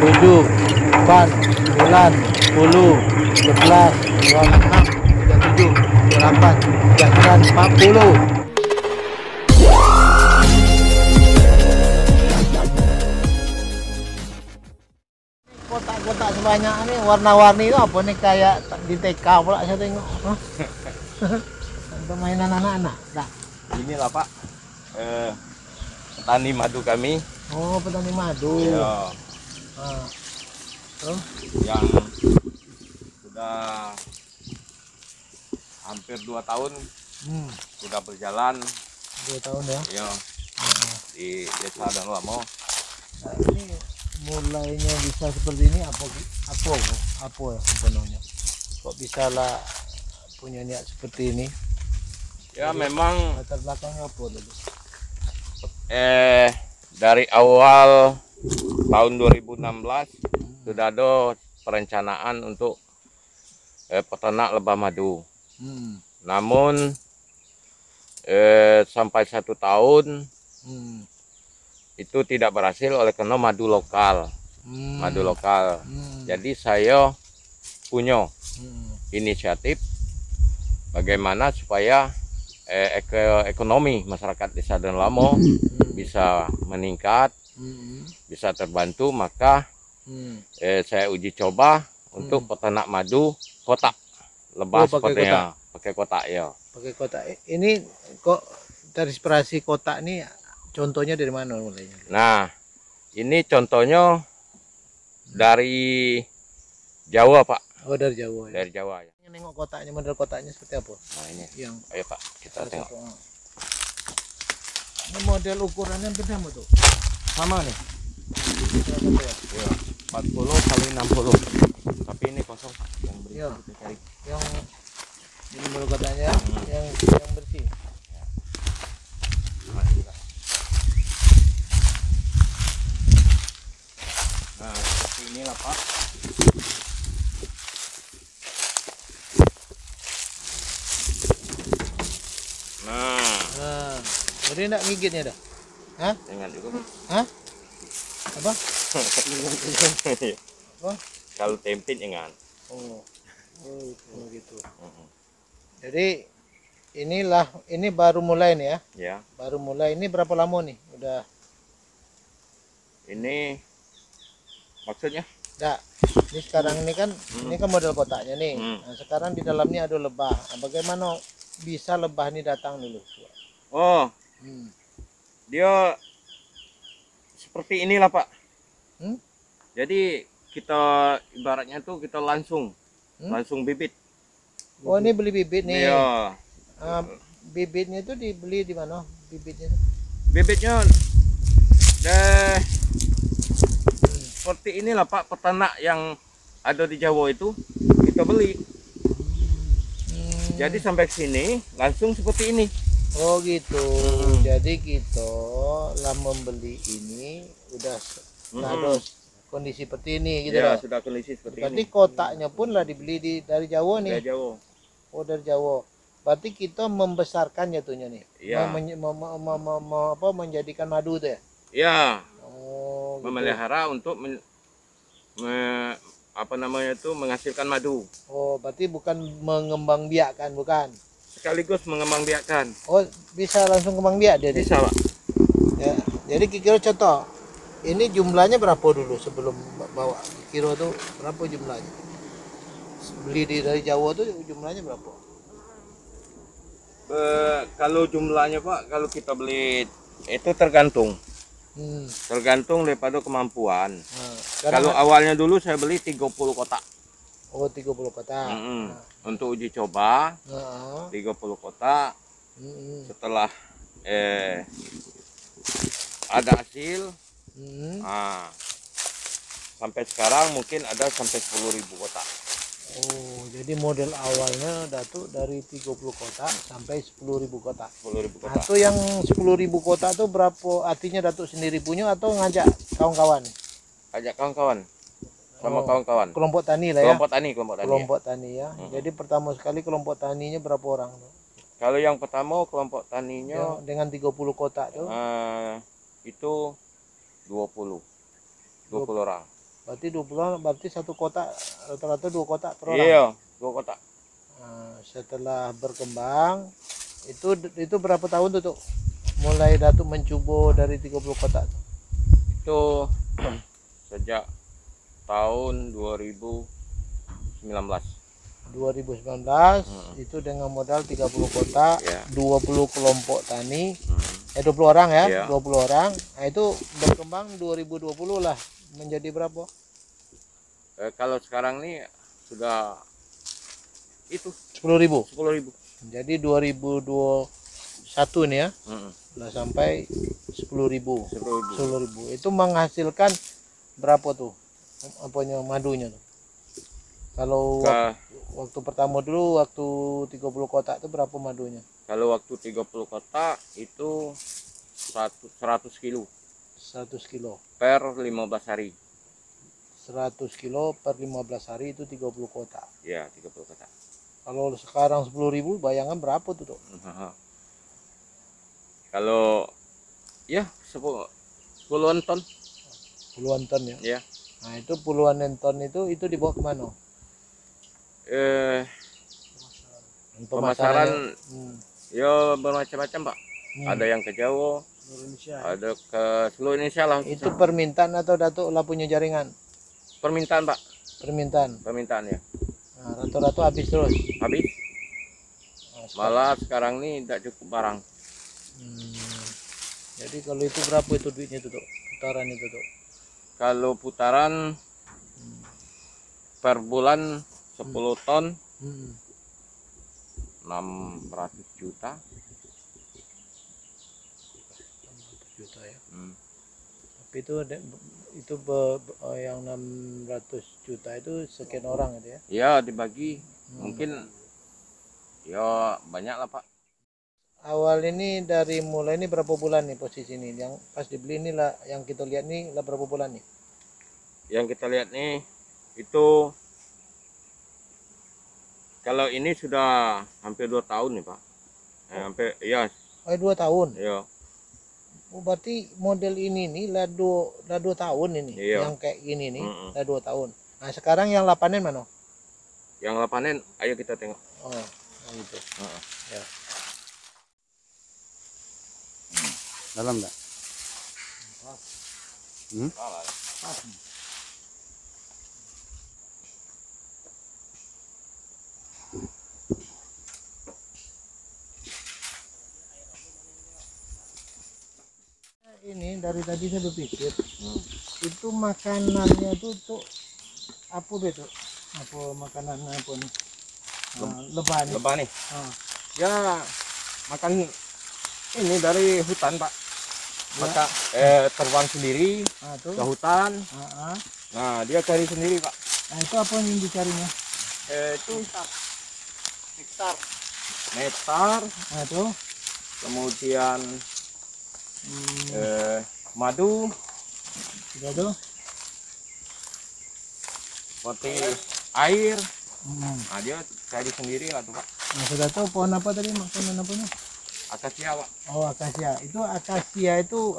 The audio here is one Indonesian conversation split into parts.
7, 8, 9, 10, 11, 26, 37, 38, 39, 40. Kotak-kotak sebanyak ini warna-warni itu apa nih, kayak di TK pula saya tengok. Untuk mainan anak-anak. Nah. Inilah Pak, petani madu kami. Oh, petani madu. Ya. Yang sudah hampir 2 tahun sudah berjalan. 2 tahun ya? Ya. Di Desa Danlamo. Nah, ini mulainya bisa seperti ini apa ya sebenarnya? Kok bisa lah punya niat seperti ini? Ya memang latar belakangnya apa dulu? Dari awal tahun 2016 sudah ada perencanaan untuk peternak lebah madu. Namun sampai 1 tahun itu tidak berhasil oleh karena madu lokal. Jadi saya punya inisiatif bagaimana supaya ekonomi masyarakat Desa Danlamo bisa meningkat, bisa terbantu. Maka saya uji coba untuk peternak madu kotak lebah sepertinya pakai kotak ya. Pakai kotak. Ini kok terinspirasi kotak nih, contohnya dari mana mulainya? Nah, ini contohnya dari Jawa Pak. Oh, dari Jawa ya? Dari Jawa ya. Nengok kotaknya, model kotaknya seperti apa? Nah ini, yang ayo Pak, kita tengok. Ini model ukurannya beda tuh? Sama nih. Ya, 40 kali 60. Tapi ini kosong Pak. Yang bersih ya. kita cari. Yang ini model kotaknya, yang bersih. Nah, seperti inilah Pak. Nah, jadi enggak gigitnya dah? Hah? Ingat juga. Hah? Apa? Apa? Kalau tempit ingat. Oh, gitu. Jadi ini baru mulai nih ya? Ya. Baru mulai. Ini berapa lama nih? Udah. Ini maksudnya? Enggak. Ini sekarang ini kan model kotaknya nih. Nah, sekarang di dalamnya ada lebah. Nah, bagaimana bisa lebah ini datang dulu? Oh. Dia seperti inilah Pak. Jadi kita ibaratnya tuh kita langsung bibit. Oh, ini beli bibit nih. Iya. Bibitnya itu dibeli di mana? Bibitnya seperti inilah Pak, peternak yang ada di Jawa itu kita beli. Jadi sampai sini langsung seperti ini. Oh gitu. Jadi kita lah membeli ini udah kondisi seperti ini gitu ya, loh. sudah kondisi seperti berarti ini. Kotaknya pun lah dibeli dari Jawa nih. Dari Jawa. Oh, dari Jawa. Berarti kita membesarkan jatuhnya nih. Ya. Menjadikan madu tuh ya? Ya. Oh, gitu. Memelihara untuk menghasilkan madu. Oh, berarti bukan mengembangbiakkan, bukan? Sekaligus mengembangbiakkan. Oh, bisa langsung kembang biak dia? Bisa Pak. Ya, jadi kira contoh, ini jumlahnya berapa dulu sebelum bawa? Kira tuh berapa jumlahnya? Beli dari Jawa tuh jumlahnya berapa? Kalau jumlahnya Pak, kalau kita beli itu tergantung. Tergantung daripada kemampuan. Kalau awalnya dulu saya beli 30 kotak. Oh, 30 kotak. Untuk uji coba 30 kotak. Setelah ada hasil, sampai sekarang mungkin ada sampai 10.000 kotak. Oh, jadi model awalnya Datuk dari 30 kotak sampai 10.000 kotak. 10.000 kotak. Atau yang 10.000 kotak itu berapa artinya Datuk sendiri punya atau ngajak kawan-kawan? Ajak kawan-kawan. Sama kawan-kawan. Kelompok tani lah ya. Kelompok tani Ya. Jadi pertama sekali kelompok taninya berapa orang? Kalau yang pertama kelompok taninya yang dengan 30 kotak tuh itu 20 orang. Berarti 20 orang, berarti satu kotak rata-rata 2 kotak per orang. Iya, 2 kotak. Nah, setelah berkembang itu berapa tahun tuh, Tuk? Mulai Datuk mencuba dari 30 kotak tuh. Itu sejak tahun 2019. 2019 itu dengan modal 30 kotak, Ya. 20 kelompok tani, 20 orang ya, Ya. 20 orang. Nah, itu berkembang 2020 lah menjadi berapa? Kalau sekarang nih sudah itu 10.000. 10.000. Jadi 2021 nih ya, udah sampai 10.000. 10.000. 10.000. Itu menghasilkan berapa tuh? Apanya madunya tuh? Kalau waktu pertama dulu, waktu 30 kotak itu berapa madunya? Kalau waktu 30 kotak itu 100 kilo 100 kilo. per 15 hari. 100 kilo per 15 hari itu 30 kotak. Ya, 30 kotak. Kalau sekarang 10.000, bayangan berapa tuh, Tuk? Kalau ya 10-an ton. Puluhan ton ya. Ya. Nah, itu puluhan ton itu dibawa kemana? Pemasaran ya bermacam-macam, Pak. Hmm. Ada yang ke Jawa, Indonesia. ada ke seluruh Indonesia lah. Itu permintaan atau Datuk lah punya jaringan? Permintaan, Pak. Permintaan ya. Nah, rata-rata habis terus. Habis. Nah, Malah sekarang nih tidak cukup barang. Jadi kalau itu berapa itu duitnya tuh, Tuk? Putaran itu tuh? Kalau putaran per bulan 10 ton 600 juta. 600 juta ya. Tapi itu yang 600 juta itu sekian orang itu ya? Ya dibagi mungkin ya banyak lah, Pak. Awal ini dari mulai ini berapa bulan nih posisi ini? Yang pas dibeli ini lah, yang kita lihat nih lah berapa bulan nih? Yang kita lihat nih itu kalau ini sudah hampir 2 tahun nih, Pak. Hampir ya. 2 tahun. Iya. Oh, berarti model ini nih lah 2 tahun ini. Iya. Yang kayak gini nih lah 2 tahun. Nah, sekarang yang lah panen mana? Yang lah panen, ayo kita tengok. Oh, gitu. Ya. Dalam enggak? Ini dari tadi saya berpikir itu makanannya tuh apa betul? Apa makanan apa nih? Lebah nih. Lebah nih. Ya makan ini dari hutan, Pak. Maka terbang sendiri Tuh. ke hutan. Nah, dia cari sendiri, Pak. Nah, itu apa yang dicarinya? Itu nektar. Nah, tuh. Kemudian madu. Sudah tuh. Seperti air. Nah, dia cari sendiri lah tuh, Pak. Nah, sudah tahu pohon apa tadi, makanan apanya? Akasia, Pak. Oh, akasia. Itu akasia itu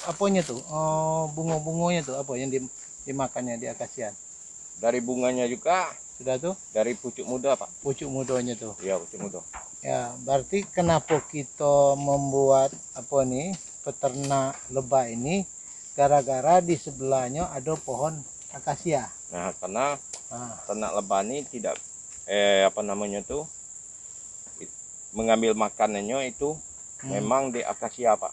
apanya tuh? Oh, bunga-bunganya tuh apa yang dimakannya di akasia? Dari bunganya juga. Sudah tuh? Dari pucuk muda, Pak. Pucuk mudanya tuh. Iya, pucuk muda. Ya, berarti kenapa kita membuat apa nih peternak lebah ini? Gara-gara di sebelahnya ada pohon akasia. Nah, karena ternak lebah ini tidak mengambil makanannya itu memang di akasia, Pak.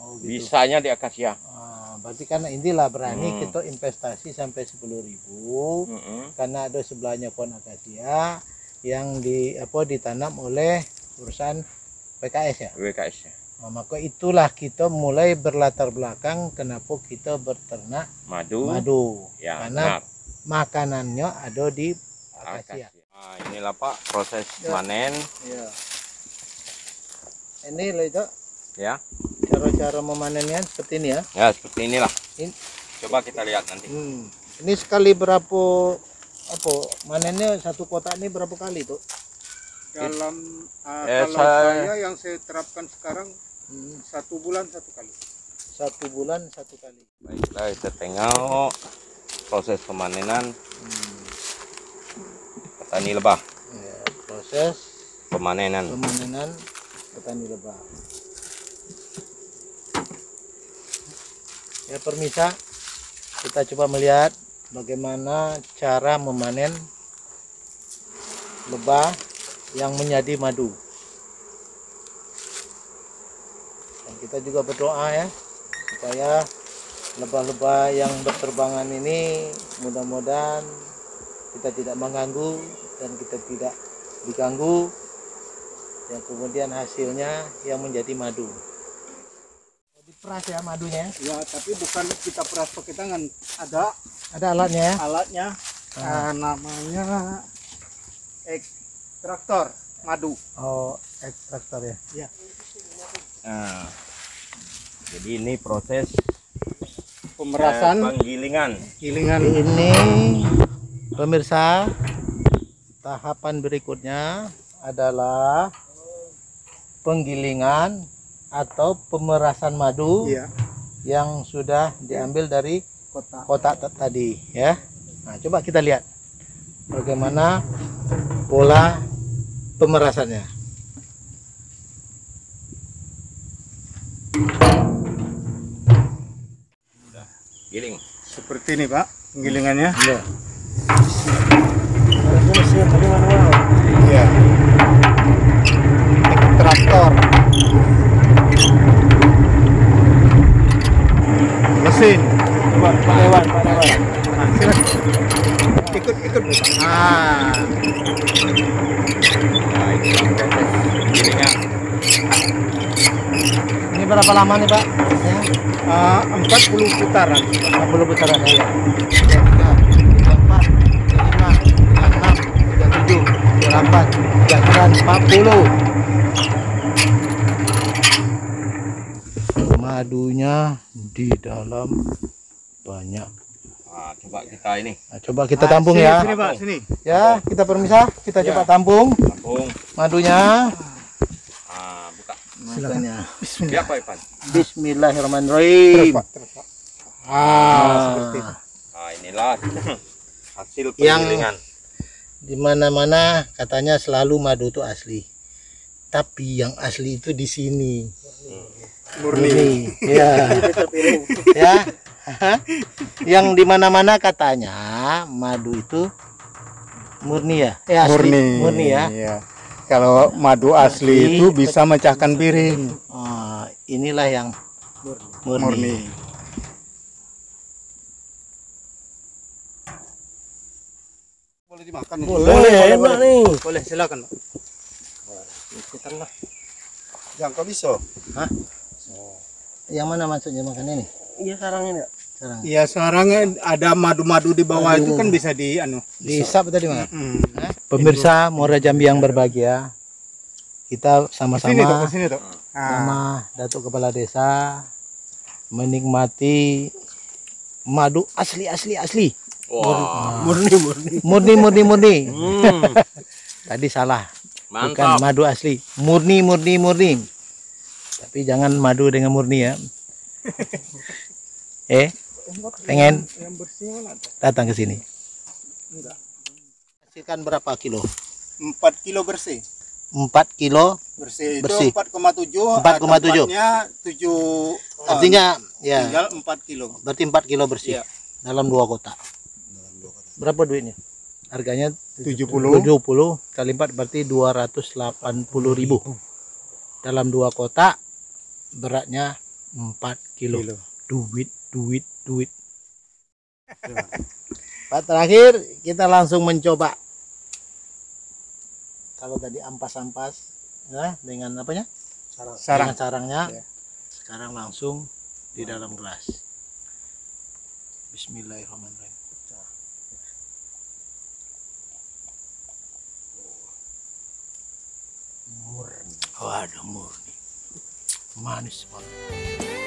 Oh, gitu. Bisanya di akasia. Berarti karena inilah berani kita investasi sampai 10.000 karena ada sebelahnya pohon akasia yang ditanam oleh perusahaan PKS ya. WKS ya. Nah, maka itulah kita mulai berlatar belakang kenapa kita berternak madu. Ya, karena benar. makanannya ada di akasia. Nah, inilah, Pak, proses panen. Ya. Ini loh itu. Ya. Cara-cara memanennya seperti ini ya. Ya, seperti inilah. Ini. Coba kita lihat nanti. Ini sekali berapa manennya satu kotak ini berapa kali tuh? Dalam kalau saya yang saya terapkan sekarang 1 bulan 1 kali. 1 bulan 1 kali. Baiklah, kita tengok. proses pemanenan petani lebah. Ya, proses Pemanenan. petani lebah. Ya permisa, kita coba melihat bagaimana cara memanen lebah yang menjadi madu. Dan kita juga berdoa ya supaya lebah-lebah yang berterbangan ini mudah-mudahan kita tidak mengganggu dan kita tidak diganggu, yang kemudian hasilnya yang menjadi madu. Diperas ya madunya. Ya, tapi bukan kita peras pakai tangan. Ada alatnya ya. alatnya. Namanya ekstraktor madu. Oh, ekstraktor ya. Ya. Nah, jadi ini proses Pemerasan, penggilingan. gilingan. Ini pemirsa, tahapan berikutnya adalah penggilingan atau pemerasan madu Iya. yang sudah diambil dari Kotak. kotak tadi ya. Nah, coba kita lihat bagaimana pola pemerasannya. Giling. Seperti ini, Pak, penggilingannya. Iya. Iya. Ekstraktor. Mesin. Pak Dewan. Ikut. Ah, Nah, ini proses penggilingan. ini berapa lama nih Pak? Ya. 40 putaran. 40 putaran ya. 3, 4, 5, 6, 7, 8, 40. Madunya di dalam banyak. Nah, coba kita ini Nah, coba kita tampung ya. Sini, Pak, sini. Ya, kita permisa, kita coba tampung tampung. madunya. Nah, buka. Silakan. Siapa Ivan? Bismillahirrahmanirrahim. Terus, Pak. Seperti itu. Nah, inilah hasil Yang- penggilingan. Di mana-mana katanya selalu madu itu asli. Tapi yang asli itu di sini. Murni. Ya. Ya. Yang di mana-mana katanya madu itu murni ya. Asli. Murni ya. Iya. Kalau madu asli itu bisa mecahkan piring. Oh, inilah yang murni. Murni. Boleh dimakan nih. Boleh. Boleh, silakan, Pak. Jangka bisa. Yang mana maksudnya makan ini? Iya sarangnya enggak? Sarang. Iya, sekarang ada madu-madu di bawah itu kan bisa di Dihisap tadi Mas. Hmm. Pemirsa Muara Jambi yang berbahagia, kita Sini, Tok, sama-sama ke sini, Tok. sama Datuk Kepala Desa menikmati madu asli. Wah, Murni. Tadi salah. Bukan mantap. madu asli, murni. Tapi jangan madu dengan murni ya. Pengen Yang bersih mana? datang ke sini. Enggak. Hasilkan berapa kilo? 4 kilo bersih. 4 kilo Bersih Bersih. itu 4,7. 4,7. Tempatnya 7. artinya ya Tinggal 4 kilo. berarti 4 kilo bersih Iya. dalam 2 kotak. Berapa duitnya? Harganya 70. 70 kali 4 berarti 280.000. Dalam 2 kotak beratnya 4 kilo. Duit. Pak, terakhir kita langsung mencoba. Kalau tadi ampas-ampas ya dengan apanya? Sarang. Dengan sarangnya. Ya. Sekarang langsung di dalam gelas. Bismillahirrahmanirrahim. Murni. Waduh, murni. Manis banget.